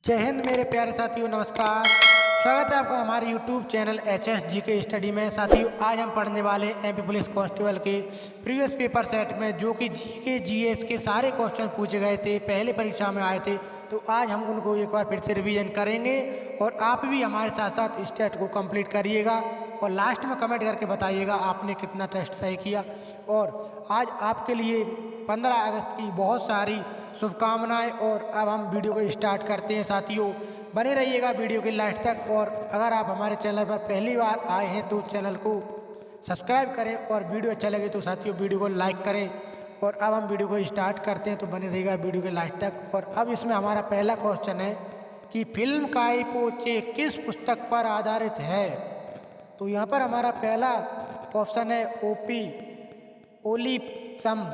जय हिंद मेरे प्यारे साथियों, नमस्कार। स्वागत है आपका हमारे YouTube चैनल HSG के स्टडी में। साथियों, आज हम पढ़ने वाले एमपी पुलिस कांस्टेबल के प्रीवियस पेपर सेट में जो कि जीके जीएस के सारे क्वेश्चन पूछे गए थे, पहले परीक्षा में आए थे। तो आज हम उनको एक बार फिर से रिवीजन करेंगे और आप भी हमारे साथ साथ इस टेस्ट को कंप्लीट करिएगा और लास्ट में कमेंट करके बताइएगा आपने कितना टेस्ट सही किया। और आज आपके लिए 15 अगस्त की बहुत सारी शुभकामनाएं। और अब हम वीडियो को स्टार्ट करते हैं। साथियों, बने रहिएगा वीडियो के लास्ट तक। और अगर आप हमारे चैनल पर पहली बार आए हैं तो चैनल को सब्सक्राइब करें और वीडियो अच्छा लगे तो साथियों वीडियो को लाइक करें। और अब हम वीडियो को स्टार्ट करते हैं, तो बने रहिएगा वीडियो के लास्ट तक। और अब इसमें हमारा पहला क्वेश्चन है कि फिल्म काई पो चे किस पुस्तक पर आधारित है। तो यहाँ पर हमारा पहला ऑप्शन है ओपी ओलिपसम,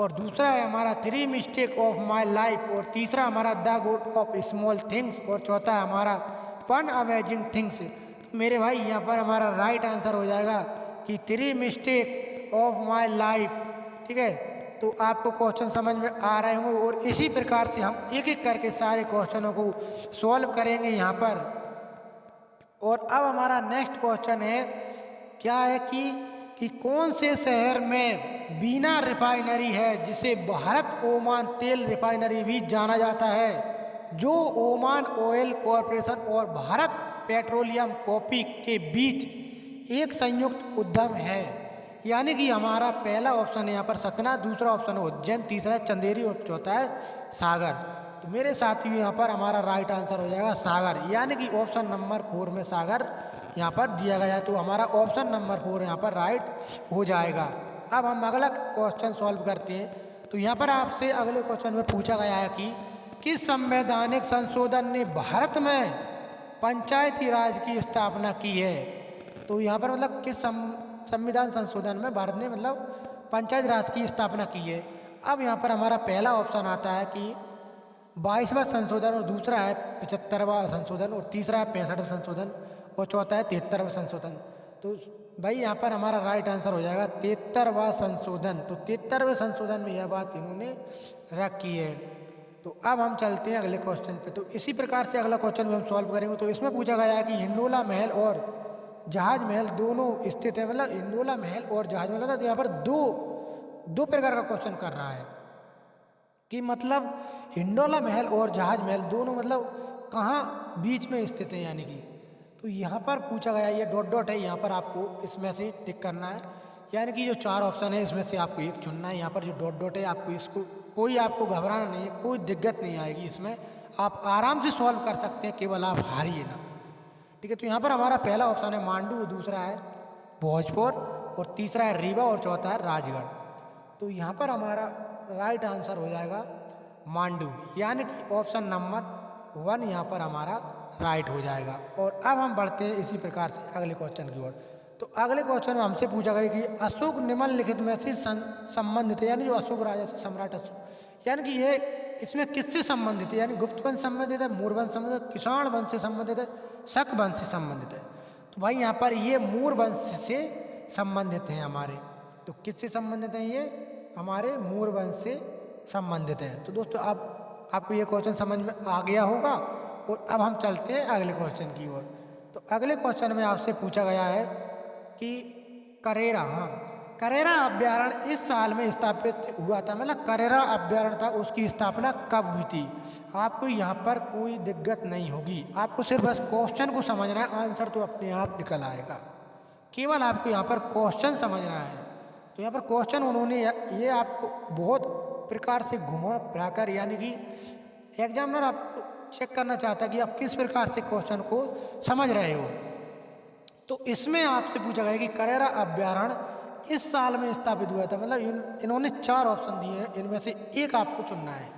और दूसरा है हमारा three mistake of my life, और तीसरा हमारा the good of small things, और चौथा है हमारा वन अमेजिंग थिंग्स। तो मेरे भाई यहाँ पर हमारा राइट आंसर हो जाएगा कि three mistake of my life. ठीक है, तो आपको क्वेश्चन समझ में आ रहे होंगे और इसी प्रकार से हम एक एक करके सारे क्वेश्चनों को सॉल्व करेंगे यहाँ पर। और अब हमारा नेक्स्ट क्वेश्चन है क्या है कि कौन से शहर में बीना रिफाइनरी है जिसे भारत ओमान तेल रिफाइनरी भी जाना जाता है, जो ओमान ऑयल कॉरपोरेशन और भारत पेट्रोलियम कॉपी के बीच एक संयुक्त उद्यम है। यानी कि हमारा पहला ऑप्शन है यहाँ पर सतना, दूसरा ऑप्शन है उज्जैन, तीसरा है चंदेरी और चौथा है सागर। तो मेरे साथियों यहाँ पर हमारा राइट आंसर हो जाएगा सागर, यानी कि ऑप्शन नंबर 4 में सागर यहाँ पर दिया गया है। तो हमारा ऑप्शन नंबर 4 यहाँ पर राइट हो जाएगा। अब हम अगला क्वेश्चन सॉल्व करते हैं। तो यहाँ पर आपसे अगले क्वेश्चन में पूछा गया है कि किस संवैधानिक संशोधन ने भारत में पंचायती राज की स्थापना की है। तो यहाँ पर मतलब किस संविधान संशोधन में भारत ने मतलब पंचायत राज की स्थापना की है। अब यहाँ पर हमारा पहला ऑप्शन आता है कि 22वां संशोधन, और दूसरा है 75वां संशोधन, और तीसरा है 65वां संशोधन, और चौथा है 73वां संशोधन। तो भाई यहाँ पर हमारा राइट आंसर हो जाएगा 73वां संशोधन। तो 73वें संशोधन में यह बात इन्होंने रखी है। तो अब हम चलते हैं अगले क्वेश्चन पे। तो इसी प्रकार से अगला क्वेश्चन भी हम सॉल्व करेंगे। तो इसमें पूछा गया है कि हिंडोला महल और जहाज महल दोनों स्थित है, मतलब हिंडोला महल और जहाज महल होता है। तो यहाँ पर दो प्रकार का क्वेश्चन कर रहा है कि मतलब हिंडोला महल और जहाज महल दोनों मतलब कहाँ बीच में स्थित है, यानी कि। तो यहाँ पर पूछा गया, ये डॉट डॉट है, यहाँ पर आपको इसमें से टिक करना है। यानी कि जो 4 ऑप्शन है इसमें से आपको एक चुनना है। यहाँ पर जो डॉट डॉट है आपको इसको कोई आपको घबराना नहीं है, कोई दिक्कत नहीं आएगी इसमें, आप आराम से सॉल्व कर सकते हैं, केवल आप हारिए ना। ठीक है, तो यहाँ पर हमारा पहला ऑप्शन है मांडू, दूसरा है भोजपुर, और तीसरा है रीवा, और चौथा है राजगढ़। तो यहाँ पर हमारा राइट आंसर हो जाएगा मांडू, यानी कि ऑप्शन नंबर 1 यहाँ पर हमारा राइट हो जाएगा। और अब हम बढ़ते हैं इसी प्रकार से अगले क्वेश्चन की ओर। तो अगले क्वेश्चन में हमसे पूछा गया कि अशोक निम्नलिखित में से संबंधित है, यानी जो अशोक राजा से सम्राट अशोक, यानी कि ये इसमें किससे संबंधित है, यानी गुप्त वंश संबंधित है, मूर वंश संबंधित है, किसान वंश से संबंधित है, शक वंश से संबंधित है। तो भाई यहाँ पर ये मूर वंश से संबंधित हैं हमारे। तो किससे संबंधित हैं, ये हमारे मूर वंश से संबंधित हैं। तो दोस्तों अब आपको ये क्वेश्चन समझ में आ गया होगा। और अब हम चलते हैं अगले क्वेश्चन की ओर। तो अगले क्वेश्चन में आपसे पूछा गया है कि करेरा, करेरा अभ्यारण्य इस साल में स्थापित हुआ था, मतलब करेरा अभ्यारण्य था, उसकी स्थापना कब हुई थी। आपको यहाँ पर कोई दिक्कत नहीं होगी, आपको सिर्फ बस क्वेश्चन को समझना है, आंसर तो अपने आप निकल आएगा। केवल आपको यहाँ पर क्वेश्चन समझना है। तो यहाँ पर क्वेश्चन उन्होंने ये आपको बहुत प्रकार से घुमा फिरा कर, यानी कि एग्जामिनर आपको चेक करना चाहता है कि आप किस प्रकार से क्वेश्चन को समझ रहे हो। तो इसमें आपसे पूछा गया कि करेरा अभ्यारण्य इस साल में स्थापित हुआ था, मतलब इन्होंने 4 ऑप्शन दिए हैं, इनमें से एक आपको चुनना है।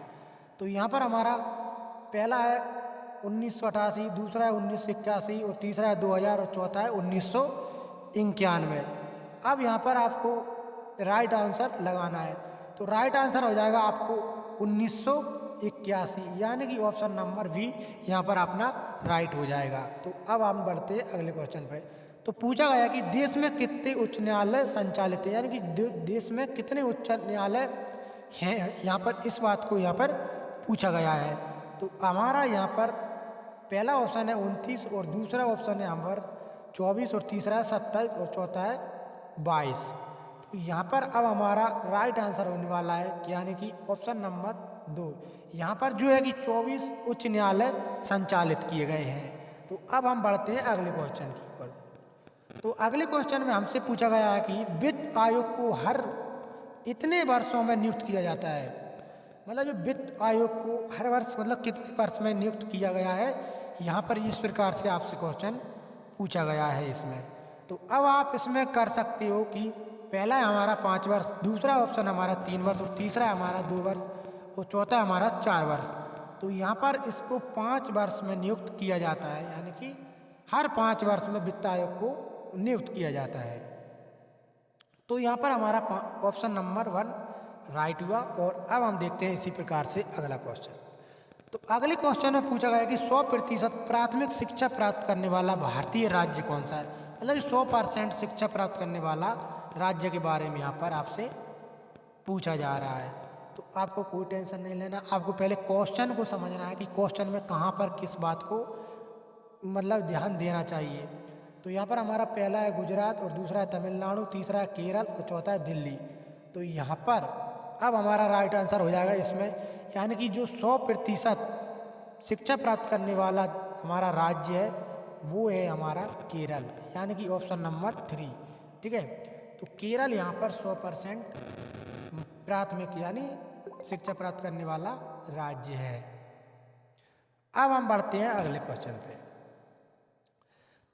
तो यहाँ पर हमारा पहला है 1988, दूसरा है 1981, और तीसरा है 2000, और चौथा है 1991। अब यहाँ पर आपको राइट आंसर लगाना है। तो राइट आंसर हो जाएगा आपको 1981, यानी कि ऑप्शन नंबर बी यहाँ पर अपना राइट हो जाएगा। तो अब हम बढ़ते हैं अगले क्वेश्चन पे। तो पूछा गया कि देश में कितने उच्च न्यायालय संचालित हैं, यानी कि देश में कितने उच्च न्यायालय हैं, यहाँ पर इस बात को यहाँ पर पूछा गया है। तो हमारा यहाँ पर पहला ऑप्शन है 29 और दूसरा ऑप्शन है यहाँ पर 24 और तीसरा है 27 और चौथा है 22। तो यहाँ पर अब हमारा राइट आंसर होने वाला है यानी कि ऑप्शन नंबर 2। यहाँ पर जो है कि 24 उच्च न्यायालय संचालित किए गए हैं। तो अब हम बढ़ते हैं अगले क्वेश्चन की ओर। तो अगले क्वेश्चन में हमसे पूछा गया है कि वित्त आयोग को हर इतने वर्षों में नियुक्त किया जाता है। मतलब जो वित्त आयोग को हर वर्ष मतलब कितने वर्ष में नियुक्त किया गया है, यहाँ पर इस प्रकार से आपसे क्वेश्चन पूछा गया है इसमें। तो अब आप इसमें कर सकते हो कि पहला है हमारा 5 वर्ष, दूसरा ऑप्शन हमारा 3 वर्ष और तीसरा है हमारा 2 वर्ष और चौथा हमारा 4 वर्ष। तो यहाँ पर इसको 5 वर्ष में नियुक्त किया जाता है, यानी कि हर 5 वर्ष में वित्त आयोग को नियुक्त किया जाता है। तो यहाँ पर हमारा ऑप्शन नंबर 1 राइट हुआ। और अब हम देखते हैं इसी प्रकार से अगला क्वेश्चन। तो अगले क्वेश्चन में पूछा गया कि 100% प्राथमिक शिक्षा प्राप्त करने वाला भारतीय राज्य कौन सा है। मतलब 100% शिक्षा प्राप्त करने वाला राज्य के बारे में यहाँ पर आपसे पूछा जा रहा है। तो आपको कोई टेंशन नहीं लेना, आपको पहले क्वेश्चन को समझना है कि क्वेश्चन में कहाँ पर किस बात को मतलब ध्यान देना चाहिए। तो यहाँ पर हमारा पहला है गुजरात और दूसरा है तमिलनाडु, तीसरा है केरल और चौथा है दिल्ली। तो यहाँ पर अब हमारा राइट आंसर हो जाएगा इसमें, यानी कि जो 100% शिक्षा प्राप्त करने वाला हमारा राज्य है वो है हमारा केरल, यानी कि ऑप्शन नंबर 3। ठीक है, तो केरल यहाँ पर 100% प्राथमिक यानी शिक्षा प्राप्त करने वाला राज्य है। अब हम बढ़ते हैं अगले क्वेश्चन पे।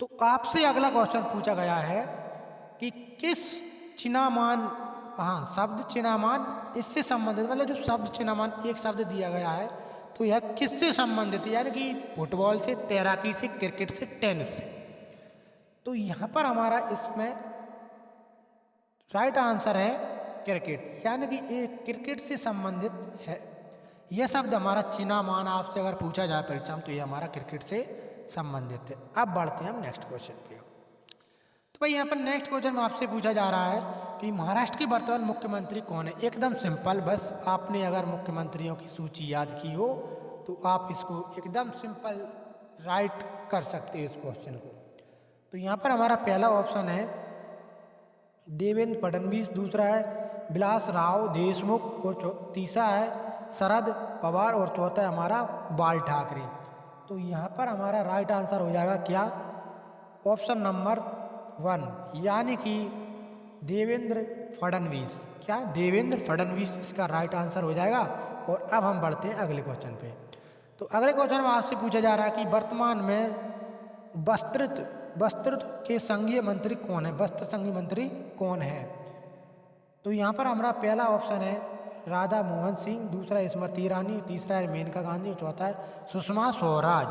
तो आपसे अगला क्वेश्चन पूछा गया है कि किस चिन्हामान शब्द चिन्हामान इससे संबंधित, मतलब जो शब्द चिन्हामान एक शब्द दिया गया है तो यह किससे संबंधित है, यानी कि फुटबॉल से, तैराकी से, क्रिकेट से, टेनिस से। तो यहाँ पर हमारा इसमें राइट आंसर है क्रिकेट, यानी कि एक क्रिकेट से संबंधित है यह शब्द हमारा चिन्हामान। आपसे अगर पूछा जाए परीक्षा में तो यह हमारा क्रिकेट से संबंधित है। अब बढ़ते हैं हम नेक्स्ट क्वेश्चन पे। तो भाई यहाँ पर नेक्स्ट क्वेश्चन में आपसे पूछा जा रहा है कि महाराष्ट्र के वर्तमान मुख्यमंत्री कौन है। एकदम सिंपल, बस आपने अगर मुख्यमंत्रियों की सूची याद की हो तो आप इसको एकदम सिंपल राइट कर सकते हो इस क्वेश्चन को। तो यहाँ पर हमारा पहला ऑप्शन है देवेंद्र फडणवीस, दूसरा है विलास राव देशमुख और तीसरा है शरद पवार और चौथा है हमारा बाल ठाकरे। तो यहाँ पर हमारा राइट आंसर हो जाएगा क्या, ऑप्शन नंबर 1, यानी कि देवेंद्र फडणवीस। क्या देवेंद्र फडणवीस इसका राइट आंसर हो जाएगा। और अब हम बढ़ते हैं अगले क्वेश्चन पे। तो अगले क्वेश्चन में आपसे पूछा जा रहा है कि वर्तमान में वस्त्र के संघीय मंत्री कौन है, वस्त्र संघीय मंत्री कौन है। तो यहाँ पर हमारा पहला ऑप्शन है राधा मोहन सिंह, दूसरा है स्मृति ईरानी, तीसरा है मेनका गांधी और चौथा है सुषमा स्वराज।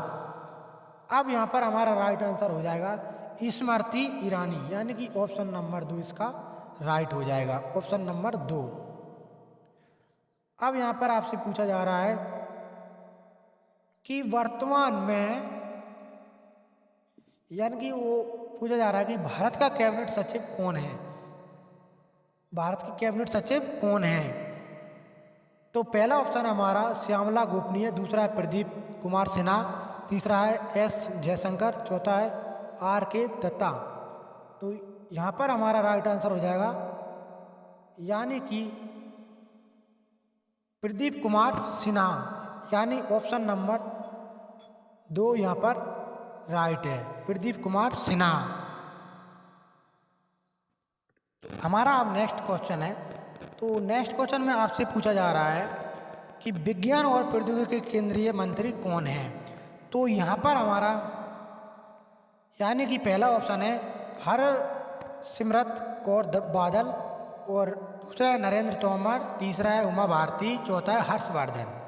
अब यहाँ पर हमारा राइट आंसर हो जाएगा स्मृति ईरानी, यानी कि ऑप्शन नंबर 2 इसका राइट हो जाएगा, ऑप्शन नंबर 2। अब यहाँ पर आपसे पूछा जा रहा है कि वर्तमान में, यानी कि वो पूछा जा रहा है कि भारत का कैबिनेट सचिव कौन है, भारत के कैबिनेट सचिव कौन है। तो पहला ऑप्शन हमारा श्यामला गोपनीय, दूसरा है प्रदीप कुमार सिन्हा, तीसरा है एस जयशंकर, चौथा है आर.के. दत्ता। तो यहाँ पर हमारा राइट आंसर हो जाएगा यानी कि प्रदीप कुमार सिन्हा, यानी ऑप्शन नंबर 2 यहाँ पर राइट है, प्रदीप कुमार सिन्हा। हमारा अब नेक्स्ट क्वेश्चन है। तो नेक्स्ट क्वेश्चन में आपसे पूछा जा रहा है कि विज्ञान और प्रौद्योगिकी के केंद्रीय मंत्री कौन है। तो यहाँ पर हमारा यानी कि पहला ऑप्शन है हरसिमरत कौर बादल और दूसरा है नरेंद्र तोमर, तीसरा है उमा भारती, चौथा है हर्षवर्धन।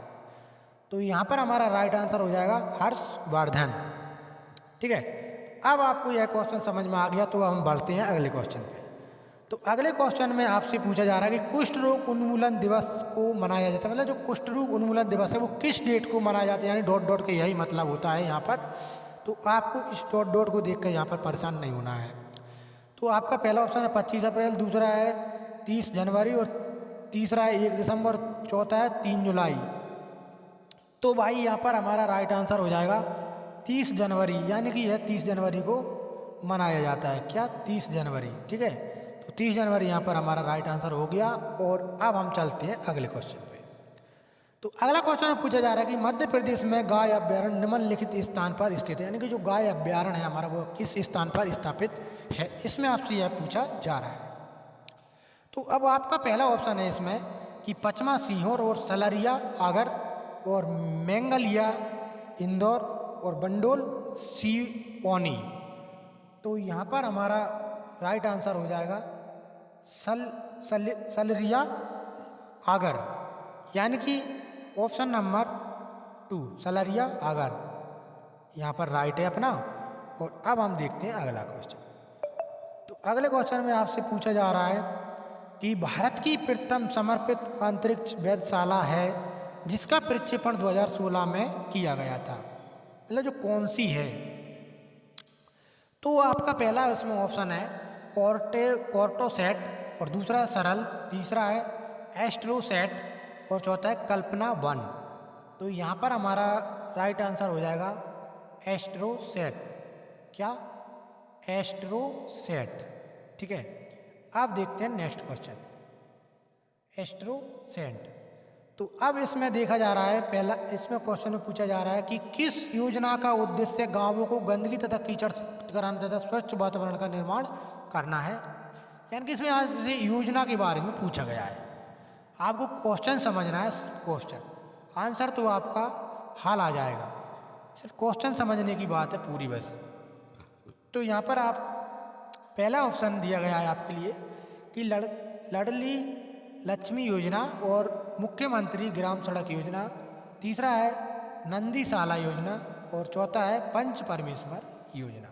तो यहाँ पर हमारा राइट आंसर हो जाएगा हर्षवर्धन। ठीक है, अब आपको यह क्वेश्चन समझ में आ गया तो अब हम बढ़ते हैं अगले क्वेश्चन पे। तो अगले क्वेश्चन में आपसे पूछा जा रहा है कि कुष्ठ रोग उन्मूलन दिवस को मनाया जाता है, मतलब जो कुष्ठ रोग उन्मूलन दिवस है वो किस डेट को मनाया जाता है, यानी डॉट डॉट के यही मतलब होता है यहाँ पर। तो आपको इस डॉट डॉट को देख कर यहाँ पर परेशान नहीं होना है। तो आपका पहला ऑप्शन है 25 अप्रैल, दूसरा है 30 जनवरी और तीसरा है 1 दिसंबर, चौथा है 3 जुलाई। तो भाई यहाँ पर हमारा राइट आंसर हो जाएगा 30 जनवरी, यानी कि यह 30 जनवरी को मनाया जाता है। क्या? 30 जनवरी। ठीक है, तो 30 जनवरी यहाँ पर हमारा राइट आंसर हो गया। और अब हम चलते हैं अगले क्वेश्चन पे। तो अगला क्वेश्चन पूछा जा रहा है कि मध्य प्रदेश में गाय अभ्यारण्य निम्नलिखित स्थान पर स्थित है, यानी कि जो गाय अभ्यारण्य है हमारा वो किस स्थान पर स्थापित है, इसमें आपसे यह पूछा जा रहा है। तो अब आपका पहला ऑप्शन है इसमें कि पचमा सीहोर और सलरिया आगर और मेंगलिया इंदौर और बंडोल सिवनी। तो यहाँ पर हमारा राइट आंसर हो जाएगा सलरिया आगर, यानी कि ऑप्शन नंबर 2 सलरिया आगर यहाँ पर राइट है अपना। और अब हम देखते हैं अगला क्वेश्चन। तो अगले क्वेश्चन में आपसे पूछा जा रहा है कि भारत की प्रथम समर्पित अंतरिक्ष वेधशाला है जिसका प्रक्षेपण 2016 में किया गया था, मतलब जो कौन सी है। तो आपका पहला इसमें ऑप्शन है कॉर्टोसैट और दूसरा है सरल, तीसरा है एस्ट्रोसैट और चौथा है कल्पना 1। तो यहाँ पर हमारा राइट आंसर हो जाएगा एस्ट्रोसैट। क्या? एस्ट्रोसैट। ठीक है, अब देखते हैं नेक्स्ट क्वेश्चन, एस्ट्रोसैट। तो अब इसमें देखा जा रहा है, पहला इसमें क्वेश्चन में पूछा जा रहा है कि किस योजना का उद्देश्य गांवों को गंदगी तथा कीचड़ से मुक्त कराना तथा स्वच्छ वातावरण का निर्माण करना है, यानी कि इसमें आज योजना के बारे में पूछा गया है। आपको क्वेश्चन समझना है, क्वेश्चन, आंसर तो आपका हाल आ जाएगा, सिर्फ क्वेश्चन समझने की बात है पूरी बस। तो यहाँ पर आप पहला ऑप्शन दिया गया है आपके लिए कि लाडली लक्ष्मी योजना और मुख्यमंत्री ग्राम सड़क योजना, तीसरा है नंदीशाला योजना और चौथा है पंच परमेश्वर योजना।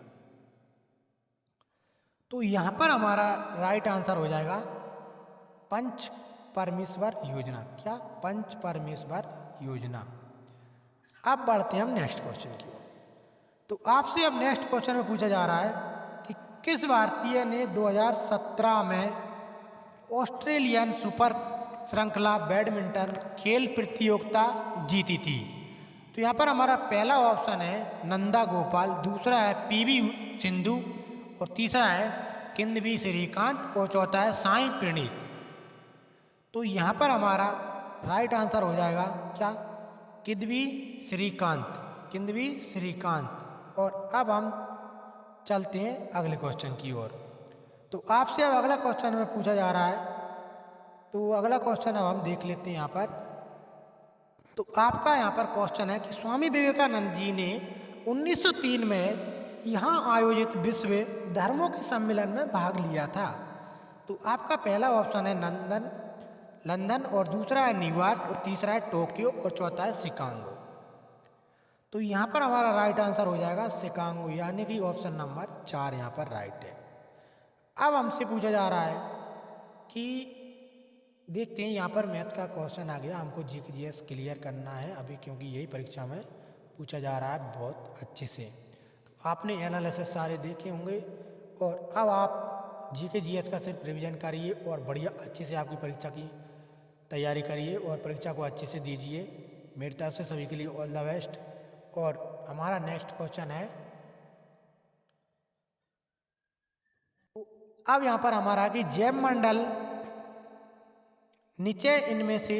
तो यहाँ पर हमारा राइट आंसर हो जाएगा पंच परमेश्वर योजना। क्या? पंच परमेश्वर योजना। अब बढ़ते हैं हम नेक्स्ट क्वेश्चन की ओर। तो आपसे अब नेक्स्ट क्वेश्चन में पूछा जा रहा है कि किस भारतीय ने 2017 में ऑस्ट्रेलियन सुपर श्रृंखला बैडमिंटन खेल प्रतियोगिता जीती थी। तो यहाँ पर हमारा पहला ऑप्शन है नंदा गोपाल, दूसरा है पीवी सिंधु और तीसरा है किदंबी श्रीकांत और चौथा है साई प्रणीत। तो यहाँ पर हमारा राइट आंसर हो जाएगा क्या? किदंबी श्रीकांत, किदंबी श्रीकांत। और अब हम चलते हैं अगले क्वेश्चन की ओर। तो आपसे अब अगला क्वेश्चन में पूछा जा रहा है, तो अगला क्वेश्चन अब हम देख लेते हैं यहाँ पर। तो आपका यहाँ पर क्वेश्चन है कि स्वामी विवेकानंद जी ने 1903 में यहाँ आयोजित विश्व धर्मों के सम्मेलन में भाग लिया था। तो आपका पहला ऑप्शन है लंदन और दूसरा है न्यूयॉर्क और तीसरा है टोक्यो और चौथा है शिकागो। तो यहाँ पर हमारा राइट आंसर हो जाएगा शिकागो, यानी कि ऑप्शन नंबर 4 यहाँ पर राइट है। अब हमसे पूछा जा रहा है कि देखते हैं, यहाँ पर मैथ का क्वेश्चन आ गया, हमको जीके क्लियर करना है अभी, क्योंकि यही परीक्षा में पूछा जा रहा है बहुत अच्छे से। तो आपने एनालिसिस सारे देखे होंगे और अब आप जीके का सिर्फ रिवीजन करिए और बढ़िया अच्छे से आपकी परीक्षा की तैयारी करिए और परीक्षा को अच्छे से दीजिए। मेरी तरफ से सभी के लिए ऑल द बेस्ट। और हमारा नेक्स्ट क्वेश्चन है, अब यहाँ पर हमारा कि जैव मंडल नीचे इनमें से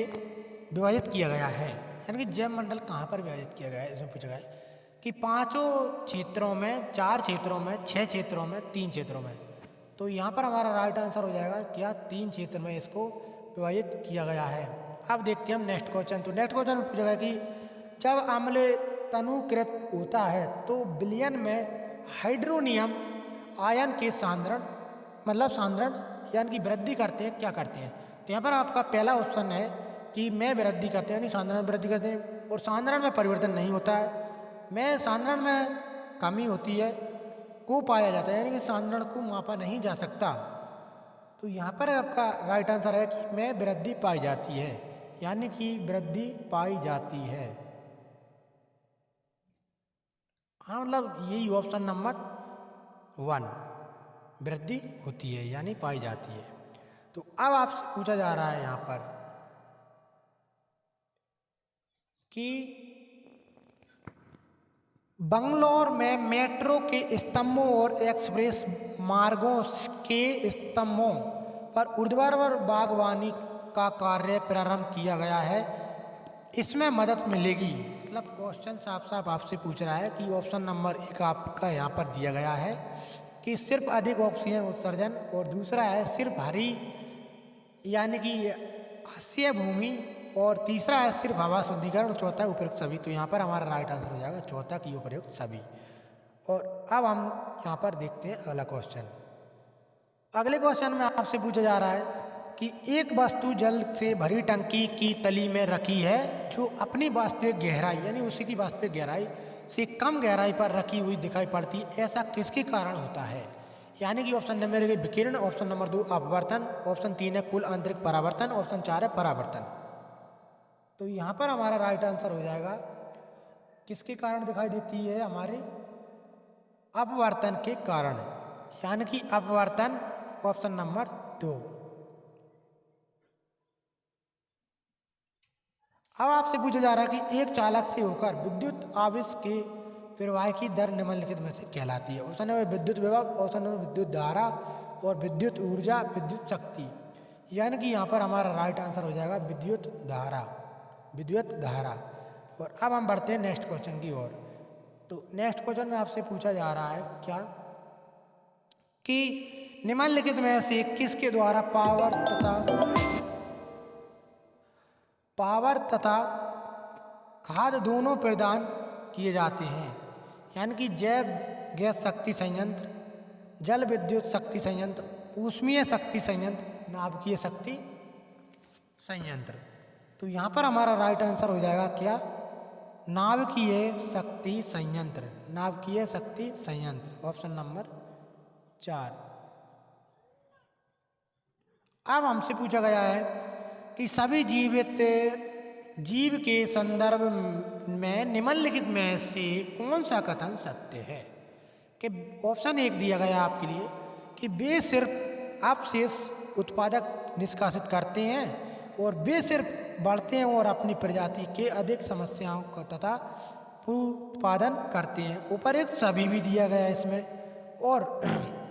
विभाजित किया गया है, यानी कि जैव मंडल कहाँ पर विभाजित किया गया है, इसमें पूछा गया है कि 5 क्षेत्रों में, 4 क्षेत्रों में, 6 क्षेत्रों में, 3 क्षेत्रों में। तो यहाँ पर हमारा राइट आंसर हो जाएगा क्या? 3 क्षेत्र में इसको विभाजित किया गया है। अब देखते हैं हम नेक्स्ट क्वेश्चन। तो नेक्स्ट क्वेश्चन में पूछा गया कि जब अम्ल तनुकृत होता है तो विलयन में हाइड्रोनियम आयन के सांद्रण, मतलब सांद्रण यानी कि वृद्धि करते हैं, क्या करते हैं? तो यहाँ पर आपका पहला ऑप्शन है कि में वृद्धि करते हैं, यानी सांद्रण में वृद्धि करते हैं और सांद्रण में परिवर्तन नहीं होता है। में सांद्रण में कमी होती है को पाया जाता है, यानी कि सांद्रण को मापा नहीं जा सकता। तो यहाँ पर आपका राइट आंसर है कि में वृद्धि पाई जाती है, यानी कि वृद्धि पाई जाती है। हाँ, मतलब यही ऑप्शन नंबर 1 वृद्धि होती है यानी पाई जाती है। तो अब आपसे पूछा जा रहा है यहाँ पर कि बंगलोर में मेट्रो के स्तंभों और एक्सप्रेस मार्गों के स्तंभों पर ऊर्ध्वाधर बागवानी का कार्य प्रारंभ किया गया है, इसमें मदद मिलेगी। मतलब क्वेश्चन साफ साफ आपसे पूछ रहा है कि ऑप्शन नंबर 1 आपका यहाँ पर दिया गया है कि सिर्फ अधिक ऑक्सीजन उत्सर्जन, और दूसरा है सिर्फ हरी यानी कि हास्य भूमि, और तीसरा है सिर्फ हवा शुद्धिकरण, और चौथा है उपयुक्त सभी। तो यहाँ पर हमारा राइट आंसर हो जाएगा चौथा की उपयुक्त सभी। और अब हम यहाँ पर देखते हैं अगला क्वेश्चन। अगले क्वेश्चन में आपसे पूछा जा रहा है कि एक वस्तु जल से भरी टंकी की तली में रखी है जो अपनी वास्तविक गहराई यानी उसी की वास्तविक गहराई से कम गहराई पर रखी हुई दिखाई पड़ती है, ऐसा किसके कारण होता है? यानी कि ऑप्शन नंबर 1 विकिरण, ऑप्शन नंबर 2 अपवर्तन, ऑप्शन 3 है कुल आंतरिक परावर्तन, ऑप्शन 4 है परावर्तन। तो यहाँ पर हमारा राइट आंसर हो जाएगा किसके कारण दिखाई देती है? हमारे अपवर्तन के कारण, यानी कि अपवर्तन ऑप्शन नंबर 2। अब आपसे पूछा जा रहा है कि एक चालक से होकर विद्युत आवेश के प्रवाह की दर निम्नलिखित में से कहलाती है। ऑप्शन नंबर विद्युत विभव, ऑप्शन नंबर विद्युत धारा, और विद्युत ऊर्जा, विद्युत शक्ति। यानी कि यहाँ पर हमारा राइट आंसर हो जाएगा विद्युत धारा, विद्युत धारा। और अब हम बढ़ते हैं नेक्स्ट क्वेश्चन की ओर। तो नेक्स्ट क्वेश्चन में आपसे पूछा जा रहा है क्या कि निम्नलिखित में से किसके द्वारा पावर तथा खाद दोनों प्रदान किए जाते हैं? यानी कि जैव गैस शक्ति संयंत्र, जल विद्युत शक्ति संयंत्र, ऊष्मीय शक्ति संयंत्र, नाभिकीय शक्ति संयंत्र। तो यहाँ पर हमारा राइट आंसर हो जाएगा क्या? नाभिकीय शक्ति संयंत्र, नाभिकीय शक्ति संयंत्र, ऑप्शन नंबर 4। अब हमसे पूछा गया है कि सभी जीवित जीव के संदर्भ में निम्नलिखित में से कौन सा कथन सत्य है? कि ऑप्शन 1 दिया गया आपके लिए कि वे सिर्फ अपशेष उत्पादक निष्कासित करते हैं और वे सिर्फ बढ़ते हैं और अपनी प्रजाति के अधिक समस्याओं का तथा उत्पादन करते हैं। उपर्युक्त सभी भी दिया गया है इसमें, और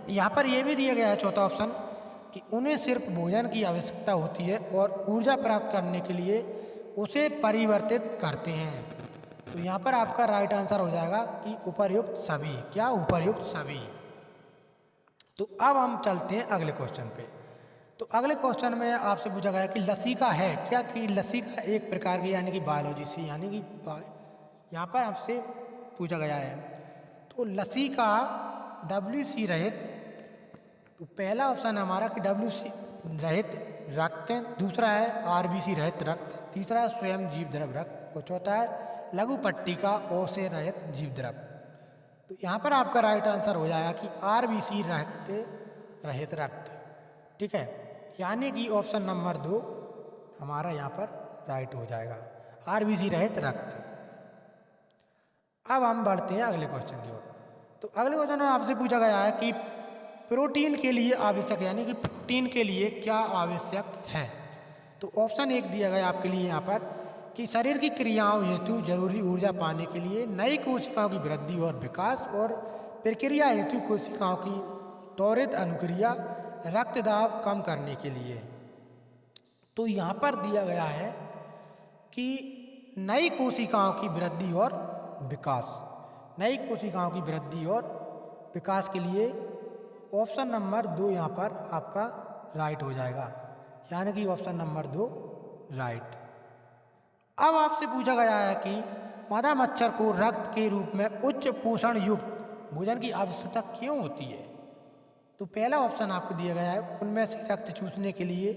यहाँ पर यह भी दिया गया है चौथा ऑप्शन कि उन्हें सिर्फ भोजन की आवश्यकता होती है और ऊर्जा प्राप्त करने के लिए उसे परिवर्तित करते हैं। तो यहाँ पर आपका राइट आंसर हो जाएगा कि उपर्युक्त सभी। क्या? उपर्युक्त सभी। तो अब हम चलते हैं अगले क्वेश्चन पे। तो अगले क्वेश्चन में आपसे पूछा गया कि लसिका है क्या? कि लसिका एक प्रकार की यानी कि बायोलॉजी से यानी कि यहाँ पर आपसे पूछा गया है। तो लसिका WC रहित, तो पहला ऑप्शन है हमारा कि WC रहित रक्त, दूसरा है RBC रहित रक्त, तीसरा है स्वयं जीव द्रव रक्त, और चौथा है लघु पट्टिका O से रहित जीव द्रव। तो यहाँ पर आपका राइट आंसर हो जाएगा कि RBC रहित रक्त। ठीक है, यानी कि ऑप्शन नंबर 2 हमारा यहाँ पर राइट हो जाएगा, RBC रहित रक्त। अब हम बढ़ते हैं अगले क्वेश्चन की ओर। तो अगले क्वेश्चन में आपसे पूछा गया है कि प्रोटीन के लिए आवश्यक, यानी कि प्रोटीन के लिए क्या आवश्यक है? तो ऑप्शन 1 दिया गया आपके लिए यहाँ पर कि शरीर की क्रियाओं हेतु जरूरी ऊर्जा पाने के लिए, नई कोशिकाओं की वृद्धि और विकास, और प्रक्रिया हेतु कोशिकाओं की त्वरित अनुक्रिया, रक्त दाब कम करने के लिए। तो यहाँ पर दिया गया है कि नई कोशिकाओं की वृद्धि और विकास, नई कोशिकाओं की वृद्धि और विकास के लिए ऑप्शन नंबर 2 यहाँ पर आपका राइट हो जाएगा, यानी कि ऑप्शन नंबर 2 राइट। अब आपसे पूछा गया है कि मादा मच्छर को रक्त के रूप में उच्च पोषण युक्त भोजन की आवश्यकता क्यों होती है? तो पहला ऑप्शन आपको दिया गया है उनमें से रक्त चूसने के लिए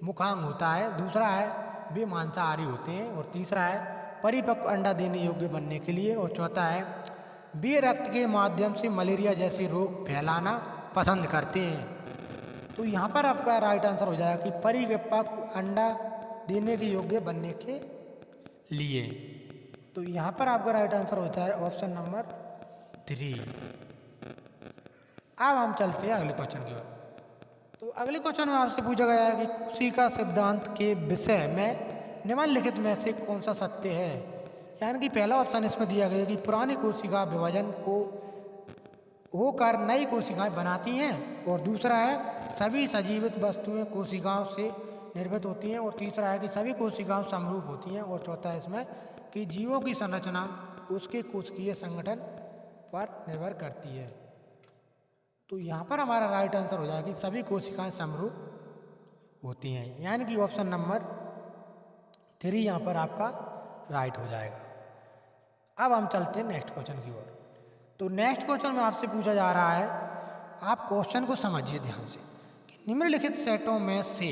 मुखांग होता है, दूसरा है वे मांसाहारी होते हैं, और तीसरा है परिपक्व अंडा देने योग्य बनने के लिए, और चौथा है वे रक्त के माध्यम से मलेरिया जैसे रोग फैलाना पसंद करते हैं। तो यहाँ पर आपका राइट आंसर हो जाएगा कि परिपक्व अंडा देने के योग्य बनने के लिए। तो यहाँ पर आपका राइट आंसर होता है ऑप्शन नंबर 3। अब हम चलते हैं अगले क्वेश्चन की ओर। तो अगले क्वेश्चन में आपसे पूछा गया है कि कोशिका सिद्धांत के विषय में निम्नलिखित में से कौन सा सत्य है? यानी कि पहला ऑप्शन इसमें दिया गया कि पुरानी कोशिका विभाजन को होकर नई कोशिकाएं बनाती हैं, और दूसरा है सभी सजीवित वस्तुएं कोशिकाओं से निर्मित होती हैं, और तीसरा है कि सभी कोशिकाओं समरूप होती हैं, और चौथा है इसमें कि जीवों की संरचना उसके कोशिकीय संगठन पर निर्भर करती है। तो यहाँ पर हमारा राइट आंसर हो जाएगा कि सभी कोशिकाएं समरूप होती हैं, यानी कि ऑप्शन नंबर 3 यहाँ पर आपका राइट हो जाएगा। अब हम चलते हैं नेक्स्ट क्वेश्चन की ओर। तो नेक्स्ट क्वेश्चन में आपसे पूछा जा रहा है, आप क्वेश्चन को समझिए ध्यान से, कि निम्नलिखित सेटों में से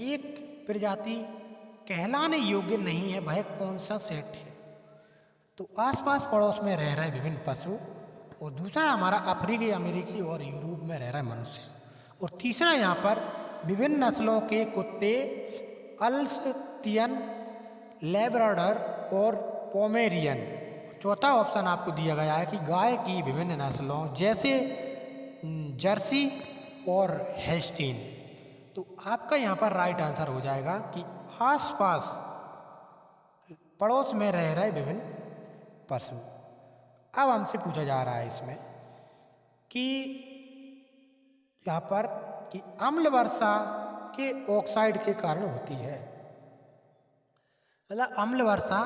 एक प्रजाति कहलाने योग्य नहीं है, वह कौन सा सेट है? तो आसपास पड़ोस में रह रहे विभिन्न पशु, और दूसरा हमारा अफ्रीकी, अमेरिकी और यूरोप में रह रहे मनुष्य, और तीसरा यहाँ पर विभिन्न नस्लों के कुत्ते, अल्सतियन, लेब्राडोर और पोमेरियन। चौथा ऑप्शन आपको दिया गया है कि गाय की विभिन्न नस्लों जैसे जर्सी और हेस्टीन। तो आपका यहाँ पर राइट आंसर हो जाएगा कि आसपास पड़ोस में रह रहे विभिन्न पशु। अब हमसे पूछा जा रहा है इसमें कि यहाँ पर कि अम्ल वर्षा के ऑक्साइड के कारण होती है, मतलब अम्ल वर्षा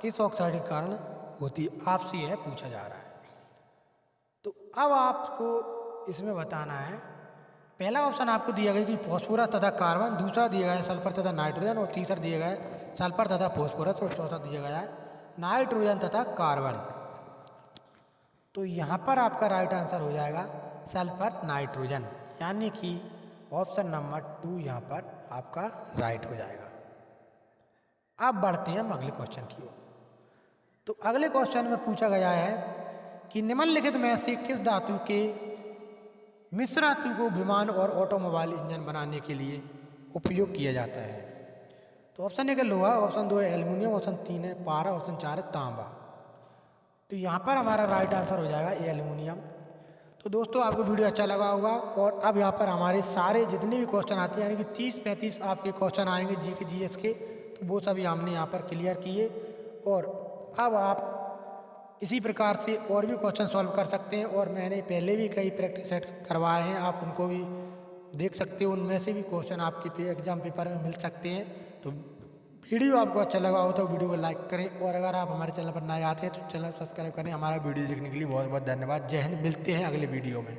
किस ऑक्साइड के कारण होती है, आपसे यह पूछा जा रहा है। तो अब आपको इसमें बताना है, पहला ऑप्शन आपको दिया गया कि फॉस्फोरस तथा कार्बन, दूसरा दिया गया है सल्फर तथा नाइट्रोजन, और तीसरा दिया गया है सल्फर तथा फॉस्फोरस, और चौथा दिया गया है नाइट्रोजन तथा कार्बन। तो यहाँ पर आपका राइट आंसर हो जाएगा सल्फर नाइट्रोजन, यानी कि ऑप्शन नंबर 2 यहाँ पर आपका राइट हो जाएगा। अब बढ़ते हैं हम अगले क्वेश्चन की ओर। तो अगले क्वेश्चन में पूछा गया है कि निम्नलिखित में से किस धातु के मिश्र धातु को विमान और ऑटोमोबाइल इंजन बनाने के लिए उपयोग किया जाता है? तो ऑप्शन 1 है लोहा, ऑप्शन 2 है एल्युमिनियम, ऑप्शन 3 है पारा, ऑप्शन 4 है तांबा। तो यहाँ पर हमारा राइट आंसर हो जाएगा एल्युमिनियम। तो दोस्तों आपको वीडियो अच्छा लगा होगा, और अब यहाँ पर हमारे सारे जितने भी क्वेश्चन आते हैं, यानी कि 30-35 आपके क्वेश्चन आएंगे जीके जीएस के, तो वो सभी हमने यहाँ पर क्लियर किए। और अब आप इसी प्रकार से और भी क्वेश्चन सॉल्व कर सकते हैं, और मैंने पहले भी कई प्रैक्टिस सेट्स करवाए हैं, आप उनको भी देख सकते हो, उनमें से भी क्वेश्चन आपके एग्जाम पेपर में मिल सकते हैं। तो वीडियो आपको अच्छा लगा हो तो वीडियो को लाइक करें, और अगर आप हमारे चैनल पर नए आते हैं तो चैनल सब्सक्राइब करें। हमारा वीडियो देखने के लिए बहुत बहुत धन्यवाद। जय हिंद, मिलते हैं अगले वीडियो में।